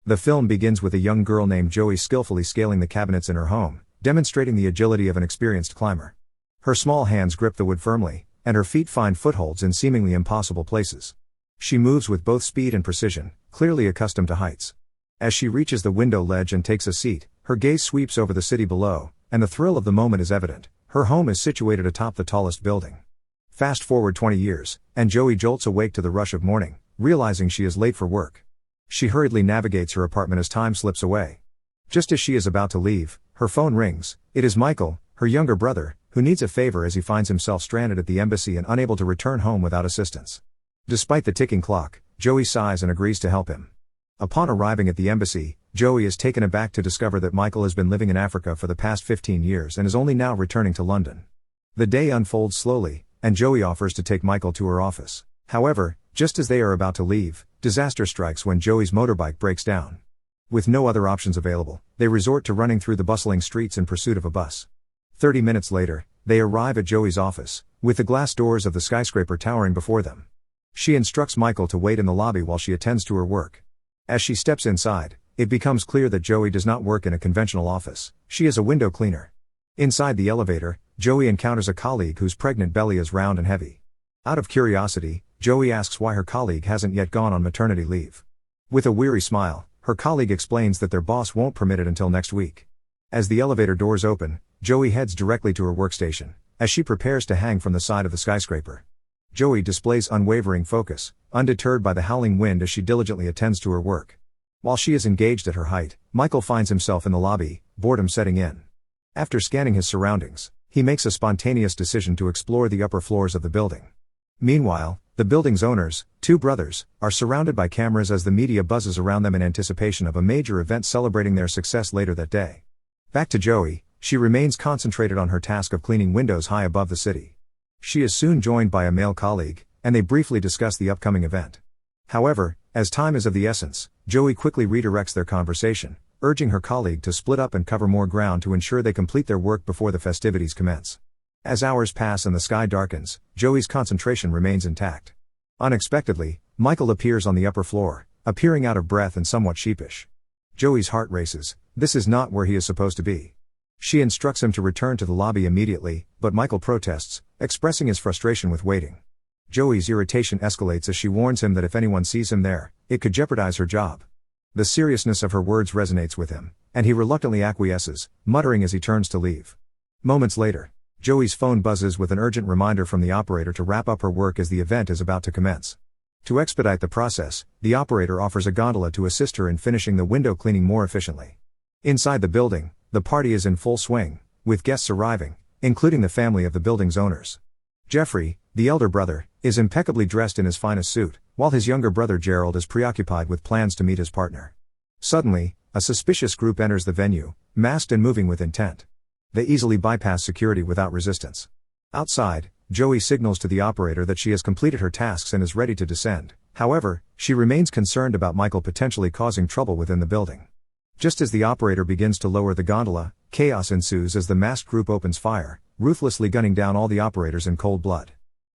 The film begins with a young girl named Joey skillfully scaling the cabinets in her home, demonstrating the agility of an experienced climber. Her small hands grip the wood firmly, and her feet find footholds in seemingly impossible places. She moves with both speed and precision, clearly accustomed to heights. As she reaches the window ledge and takes a seat, her gaze sweeps over the city below, and the thrill of the moment is evident. Her home is situated atop the tallest building. Fast forward 20 years, and Joey jolts awake to the rush of morning, realizing she is late for work. She hurriedly navigates her apartment as time slips away. Just as she is about to leave, her phone rings. It is Michael, her younger brother, who needs a favor as he finds himself stranded at the embassy and unable to return home without assistance. Despite the ticking clock, Joey sighs and agrees to help him. Upon arriving at the embassy, Joey is taken aback to discover that Michael has been living in Africa for the past 15 years and is only now returning to London. The day unfolds slowly, and Joey offers to take Michael to her office. However, just as they are about to leave, disaster strikes when Joey's motorbike breaks down. With no other options available, they resort to running through the bustling streets in pursuit of a bus. 30 minutes later, they arrive at Joey's office, with the glass doors of the skyscraper towering before them. She instructs Michael to wait in the lobby while she attends to her work. As she steps inside, it becomes clear that Joey does not work in a conventional office. She is a window cleaner. Inside the elevator, Joey encounters a colleague whose pregnant belly is round and heavy. Out of curiosity, Joey asks why her colleague hasn't yet gone on maternity leave. With a weary smile, her colleague explains that their boss won't permit it until next week. As the elevator doors open, Joey heads directly to her workstation, as she prepares to hang from the side of the skyscraper. Joey displays unwavering focus, undeterred by the howling wind as she diligently attends to her work. While she is engaged at her height, Michael finds himself in the lobby, boredom setting in. After scanning his surroundings, he makes a spontaneous decision to explore the upper floors of the building. Meanwhile, the building's owners, two brothers, are surrounded by cameras as the media buzzes around them in anticipation of a major event celebrating their success later that day. Back to Joey, she remains concentrated on her task of cleaning windows high above the city. She is soon joined by a male colleague, and they briefly discuss the upcoming event. However, as time is of the essence, Joey quickly redirects their conversation, urging her colleague to split up and cover more ground to ensure they complete their work before the festivities commence. As hours pass and the sky darkens, Joey's concentration remains intact. Unexpectedly, Michael appears on the upper floor, appearing out of breath and somewhat sheepish. Joey's heart races. This is not where he is supposed to be. She instructs him to return to the lobby immediately, but Michael protests, expressing his frustration with waiting. Joey's irritation escalates as she warns him that if anyone sees him there, it could jeopardize her job. The seriousness of her words resonates with him, and he reluctantly acquiesces, muttering as he turns to leave. Moments later, Joey's phone buzzes with an urgent reminder from the operator to wrap up her work as the event is about to commence. To expedite the process, the operator offers a gondola to assist her in finishing the window cleaning more efficiently. Inside the building, the party is in full swing, with guests arriving, including the family of the building's owners. Jeffrey, the elder brother, is impeccably dressed in his finest suit, while his younger brother Gerald is preoccupied with plans to meet his partner. Suddenly, a suspicious group enters the venue, masked and moving with intent. They easily bypass security without resistance. Outside, Joey signals to the operator that she has completed her tasks and is ready to descend. However, she remains concerned about Michael potentially causing trouble within the building. Just as the operator begins to lower the gondola, chaos ensues as the masked group opens fire, ruthlessly gunning down all the operators in cold blood.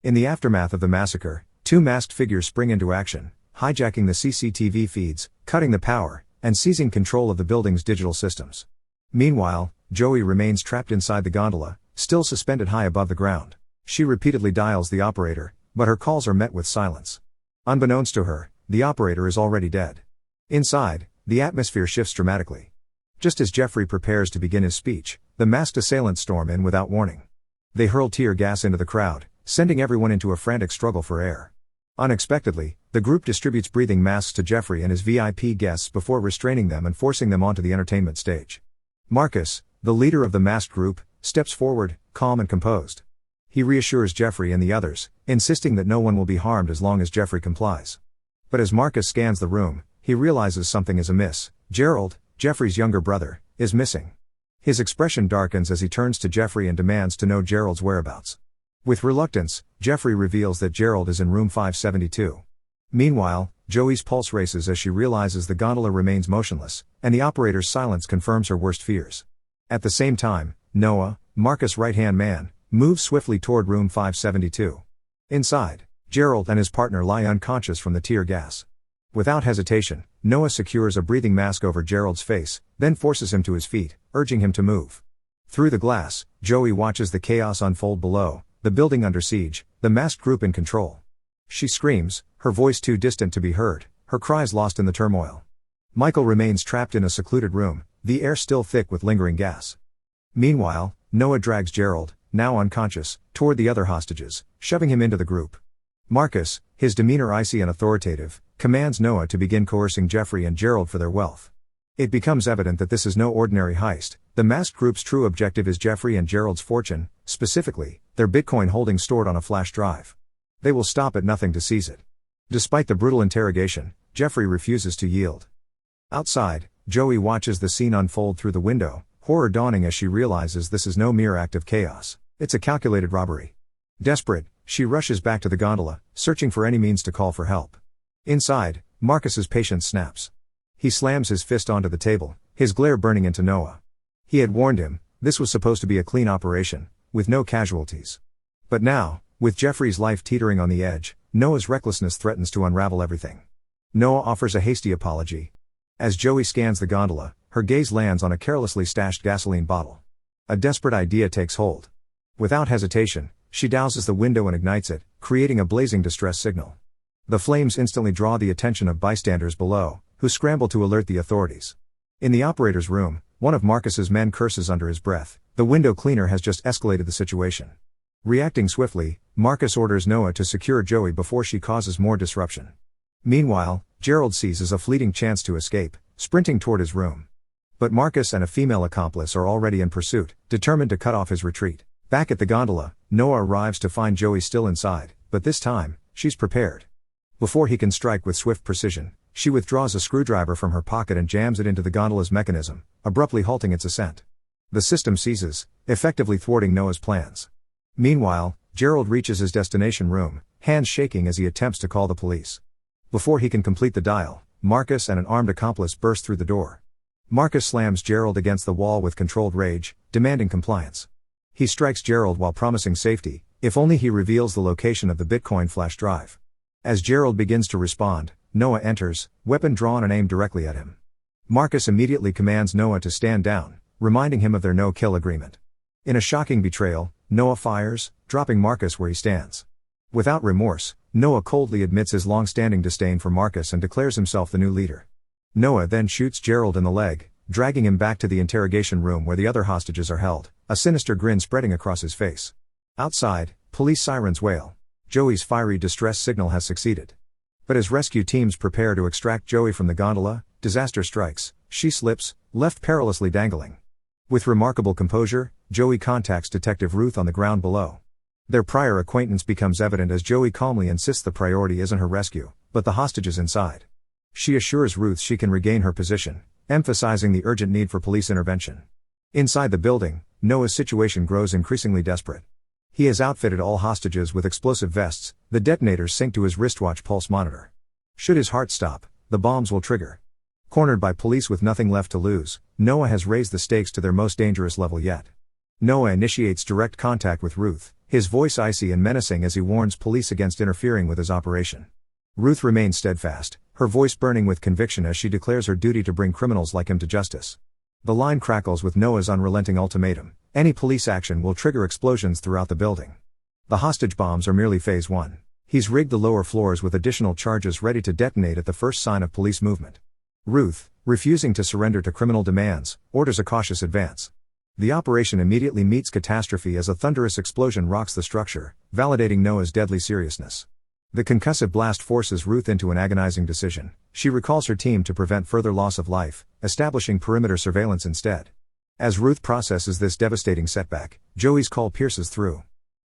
In the aftermath of the massacre, two masked figures spring into action, hijacking the CCTV feeds, cutting the power, and seizing control of the building's digital systems. Meanwhile, Joey remains trapped inside the gondola, still suspended high above the ground. She repeatedly dials the operator, but her calls are met with silence. Unbeknownst to her, the operator is already dead. Inside, the atmosphere shifts dramatically. Just as Jeffrey prepares to begin his speech, the masked assailants storm in without warning. They hurl tear gas into the crowd, sending everyone into a frantic struggle for air. Unexpectedly, the group distributes breathing masks to Jeffrey and his VIP guests before restraining them and forcing them onto the entertainment stage. Marcus, the leader of the masked group, steps forward, calm and composed. He reassures Jeffrey and the others, insisting that no one will be harmed as long as Jeffrey complies. But as Marcus scans the room, he realizes something is amiss. Gerald, Jeffrey's younger brother, is missing. His expression darkens as he turns to Jeffrey and demands to know Gerald's whereabouts. With reluctance, Jeffrey reveals that Gerald is in room 572. Meanwhile, Joey's pulse races as she realizes the gondola remains motionless, and the operator's silence confirms her worst fears. At the same time, Noah, Marcus' right-hand man, moves swiftly toward room 572. Inside, Gerald and his partner lie unconscious from the tear gas. Without hesitation, Noah secures a breathing mask over Gerald's face, then forces him to his feet, urging him to move. Through the glass, Joey watches the chaos unfold below, the building under siege, the masked group in control. She screams, her voice too distant to be heard, her cries lost in the turmoil. Michael remains trapped in a secluded room, the air still thick with lingering gas. Meanwhile, Noah drags Gerald, now unconscious, toward the other hostages, shoving him into the group. Marcus, his demeanor icy and authoritative, commands Noah to begin coercing Jeffrey and Gerald for their wealth. It becomes evident that this is no ordinary heist. The masked group's true objective is Jeffrey and Gerald's fortune, specifically, their Bitcoin holdings stored on a flash drive. They will stop at nothing to seize it. Despite the brutal interrogation, Jeffrey refuses to yield. Outside, Joey watches the scene unfold through the window, horror dawning as she realizes this is no mere act of chaos, it's a calculated robbery. Desperate, she rushes back to the gondola, searching for any means to call for help. Inside, Marcus's patience snaps. He slams his fist onto the table, his glare burning into Noah. He had warned him, this was supposed to be a clean operation, with no casualties. But now, with Jeffrey's life teetering on the edge, Noah's recklessness threatens to unravel everything. Noah offers a hasty apology. As Joey scans the gondola, her gaze lands on a carelessly stashed gasoline bottle. A desperate idea takes hold. Without hesitation, she douses the window and ignites it, creating a blazing distress signal. The flames instantly draw the attention of bystanders below, who scramble to alert the authorities. In the operator's room, one of Marcus's men curses under his breath. The window cleaner has just escalated the situation. Reacting swiftly, Marcus orders Noah to secure Joey before she causes more disruption. Meanwhile, Gerald seizes a fleeting chance to escape, sprinting toward his room. But Marcus and a female accomplice are already in pursuit, determined to cut off his retreat. Back at the gondola, Noah arrives to find Joey still inside, but this time, she's prepared. Before he can strike with swift precision, she withdraws a screwdriver from her pocket and jams it into the gondola's mechanism, abruptly halting its ascent. The system seizes, effectively thwarting Noah's plans. Meanwhile, Gerald reaches his destination room, hands shaking as he attempts to call the police. Before he can complete the dial, Marcus and an armed accomplice burst through the door. Marcus slams Gerald against the wall with controlled rage, demanding compliance. He strikes Gerald while promising safety, if only he reveals the location of the Bitcoin flash drive. As Gerald begins to respond, Noah enters, weapon drawn and aimed directly at him. Marcus immediately commands Noah to stand down, reminding him of their no-kill agreement. In a shocking betrayal, Noah fires, dropping Marcus where he stands. Without remorse, Noah coldly admits his long-standing disdain for Marcus and declares himself the new leader. Noah then shoots Gerald in the leg, dragging him back to the interrogation room where the other hostages are held, a sinister grin spreading across his face. Outside, police sirens wail. Joey's fiery distress signal has succeeded. But as rescue teams prepare to extract Joey from the gondola, disaster strikes. She slips, left perilously dangling. With remarkable composure, Joey contacts Detective Ruth on the ground below. Their prior acquaintance becomes evident as Joey calmly insists the priority isn't her rescue, but the hostages inside. She assures Ruth she can regain her position, emphasizing the urgent need for police intervention. Inside the building, Noah's situation grows increasingly desperate. He has outfitted all hostages with explosive vests, the detonators sync to his wristwatch pulse monitor. Should his heart stop, the bombs will trigger. Cornered by police with nothing left to lose, Noah has raised the stakes to their most dangerous level yet. Noah initiates direct contact with Ruth, his voice icy and menacing as he warns police against interfering with his operation. Ruth remains steadfast, her voice burning with conviction as she declares her duty to bring criminals like him to justice. The line crackles with Noah's unrelenting ultimatum: any police action will trigger explosions throughout the building. The hostage bombs are merely phase 1. He's rigged the lower floors with additional charges ready to detonate at the first sign of police movement. Ruth, refusing to surrender to criminal demands, orders a cautious advance. The operation immediately meets catastrophe as a thunderous explosion rocks the structure, validating Noah's deadly seriousness. The concussive blast forces Ruth into an agonizing decision. She recalls her team to prevent further loss of life, establishing perimeter surveillance instead. As Ruth processes this devastating setback, Joey's call pierces through.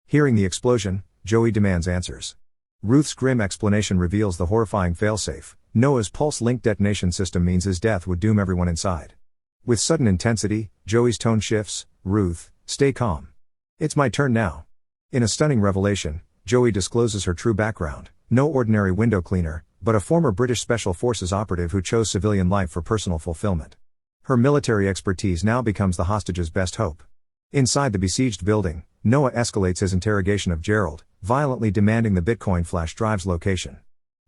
Hearing the explosion, Joey demands answers. Ruth's grim explanation reveals the horrifying failsafe. Noah's pulse-linked detonation system means his death would doom everyone inside. With sudden intensity, Joey's tone shifts. Ruth, stay calm. It's my turn now. In a stunning revelation, Joey discloses her true background: no ordinary window cleaner, but a former British Special Forces operative who chose civilian life for personal fulfillment. Her military expertise now becomes the hostage's best hope. Inside the besieged building, Noah escalates his interrogation of Gerald, violently demanding the Bitcoin flash drive's location.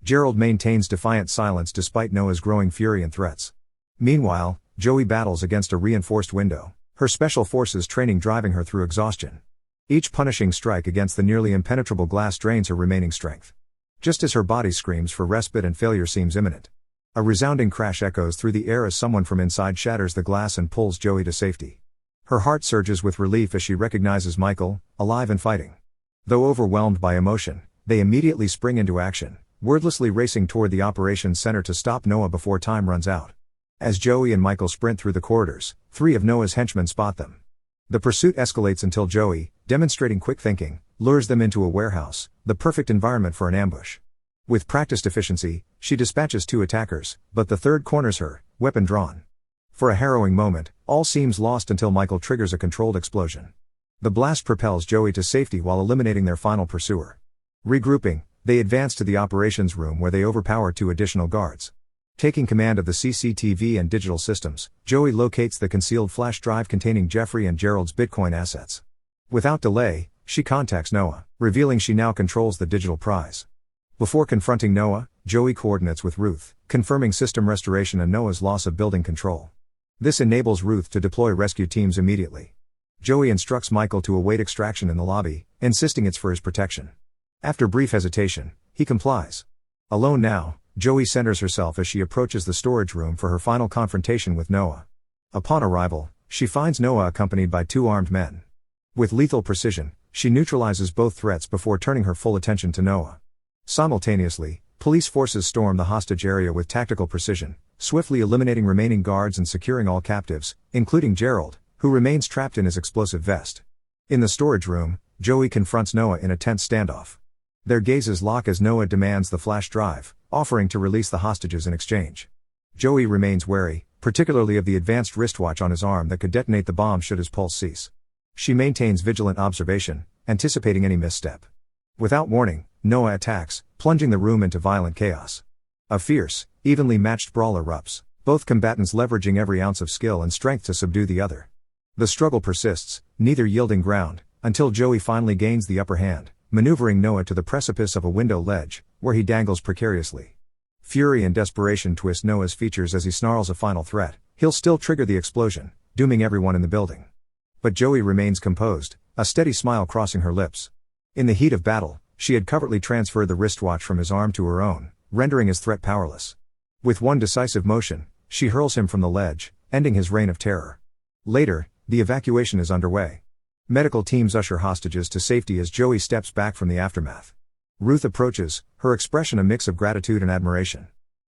Gerald maintains defiant silence despite Noah's growing fury and threats. Meanwhile, Joey battles against a reinforced window, her special forces training driving her through exhaustion. Each punishing strike against the nearly impenetrable glass drains her remaining strength. Just as her body screams for respite and failure seems imminent, a resounding crash echoes through the air as someone from inside shatters the glass and pulls Joey to safety. Her heart surges with relief as she recognizes Michael, alive and fighting. Though overwhelmed by emotion, they immediately spring into action, wordlessly racing toward the operations center to stop Noah before time runs out. As Joey and Michael sprint through the corridors, 3 of Noah's henchmen spot them. The pursuit escalates until Joey, demonstrating quick thinking, lures them into a warehouse, the perfect environment for an ambush. With practiced efficiency, she dispatches 2 attackers, but the third corners her, weapon drawn. For a harrowing moment, all seems lost until Michael triggers a controlled explosion. The blast propels Joey to safety while eliminating their final pursuer. Regrouping, they advance to the operations room where they overpower 2 additional guards. Taking command of the CCTV and digital systems, Joey locates the concealed flash drive containing Jeffrey and Gerald's Bitcoin assets. Without delay, she contacts Noah, revealing she now controls the digital prize. Before confronting Noah, Joey coordinates with Ruth, confirming system restoration and Noah's loss of building control. This enables Ruth to deploy rescue teams immediately. Joey instructs Michael to await extraction in the lobby, insisting it's for his protection. After brief hesitation, he complies. Alone now, Joey centers herself as she approaches the storage room for her final confrontation with Noah. Upon arrival, she finds Noah accompanied by 2 armed men. With lethal precision, she neutralizes both threats before turning her full attention to Noah. Simultaneously, police forces storm the hostage area with tactical precision, swiftly eliminating remaining guards and securing all captives, including Gerald, who remains trapped in his explosive vest. In the storage room, Joey confronts Noah in a tense standoff. Their gazes lock as Noah demands the flash drive, offering to release the hostages in exchange. Joey remains wary, particularly of the advanced wristwatch on his arm that could detonate the bomb should his pulse cease. She maintains vigilant observation, anticipating any misstep. Without warning, Noah attacks, plunging the room into violent chaos. A fierce, evenly matched brawl erupts, both combatants leveraging every ounce of skill and strength to subdue the other. The struggle persists, neither yielding ground, until Joey finally gains the upper hand, maneuvering Noah to the precipice of a window ledge, where he dangles precariously. Fury and desperation twist Noah's features as he snarls a final threat. He'll still trigger the explosion, dooming everyone in the building. But Joey remains composed, a steady smile crossing her lips. In the heat of battle, she had covertly transferred the wristwatch from his arm to her own, rendering his threat powerless. With one decisive motion, she hurls him from the ledge, ending his reign of terror. Later, the evacuation is underway. Medical teams usher hostages to safety as Joey steps back from the aftermath. Ruth approaches, her expression a mix of gratitude and admiration.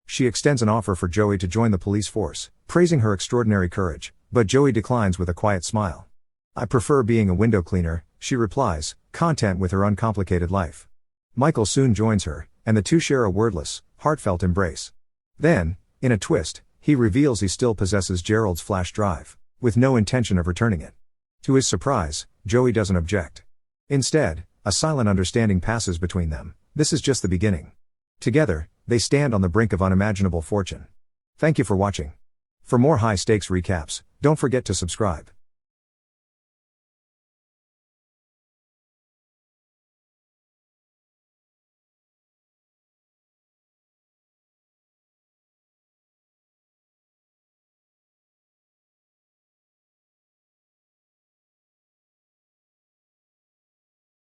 She extends an offer for Joey to join the police force, praising her extraordinary courage, but Joey declines with a quiet smile. "I prefer being a window cleaner," she replies, content with her uncomplicated life. Michael soon joins her, and the 2 share a wordless, heartfelt embrace. Then, in a twist, he reveals he still possesses Gerald's flash drive, with no intention of returning it. To his surprise, Joey doesn't object. Instead, a silent understanding passes between them. This is just the beginning. Together, they stand on the brink of unimaginable fortune. Thank you for watching. For more high-stakes recaps, don't forget to subscribe.